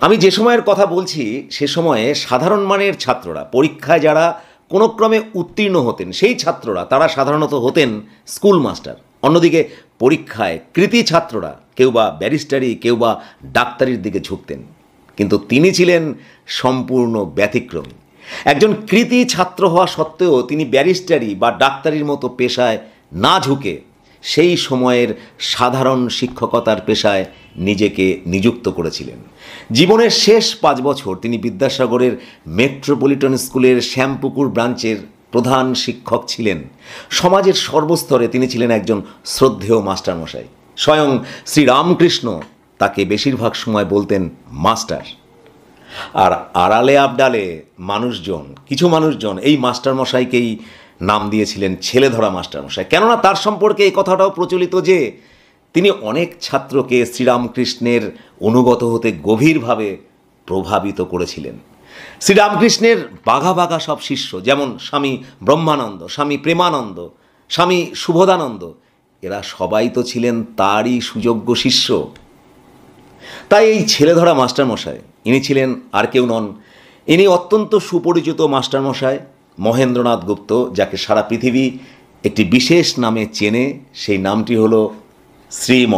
আমি যে সময়ের কথা বলছি সে সময়ে সাধারণ মানের ছাত্ররা, পরীক্ষায় যারা কোনো ক্রমে উত্তীর্ণ হতেন সেই ছাত্ররা, তারা সাধারণত হতেন স্কুল মাস্টার। অন্যদিকে পরীক্ষায় কৃতী ছাত্ররা কেউ বা ব্যারিস্টারি, কেউ বা ডাক্তারির দিকে ঝুঁকতেন। কিন্তু তিনি ছিলেন সম্পূর্ণ ব্যতিক্রমী। একজন কৃতী ছাত্র হওয়া সত্ত্বেও তিনি ব্যারিস্টারি বা ডাক্তারির মতো পেশায় না ঝুঁকে সেই সময়ের সাধারণ শিক্ষকতার পেশায় নিজেকে নিযুক্ত করেছিলেন। জীবনের শেষ 5 বছর তিনি বিদ্যাসাগরের মেট্রোপলিটন স্কুলের শ্যামপুকুর ব্রাঞ্চের প্রধান শিক্ষক ছিলেন। সমাজের সর্বস্তরে তিনি ছিলেন একজন শ্রদ্ধেয় মাস্টারমশাই। স্বয়ং শ্রীরামকৃষ্ণ তাকে বেশিরভাগ সময় বলতেন মাস্টার। আর আড়ালে আবডালে কিছু মানুষজন এই মাস্টারমশাইকেই নাম দিয়েছিলেন ছেলেধরা মাস্টারমশাই। কেননা তার সম্পর্কে এই কথাটাও প্রচলিত যে তিনি অনেক ছাত্রকে শ্রীরামকৃষ্ণের অনুগত হতে গভীরভাবে প্রভাবিত করেছিলেন। শ্রীরামকৃষ্ণের বাঘা বাঘা সব শিষ্য, যেমন স্বামী ব্রহ্মানন্দ, স্বামী প্রেমানন্দ, স্বামী শুভদানন্দ, এরা সবাই তো ছিলেন তারই সুযোগ্য শিষ্য। তাই এই ছেলেধরা মাস্টারমশাই, ইনি ছিলেন আর কেউ নন, ইনি অত্যন্ত সুপরিচিত মাস্টারমশাই মহেন্দ্রনাথ গুপ্ত, যাকে সারা পৃথিবী একটি বিশেষ নামে চেনে। সেই নামটি হলো শ্রীম।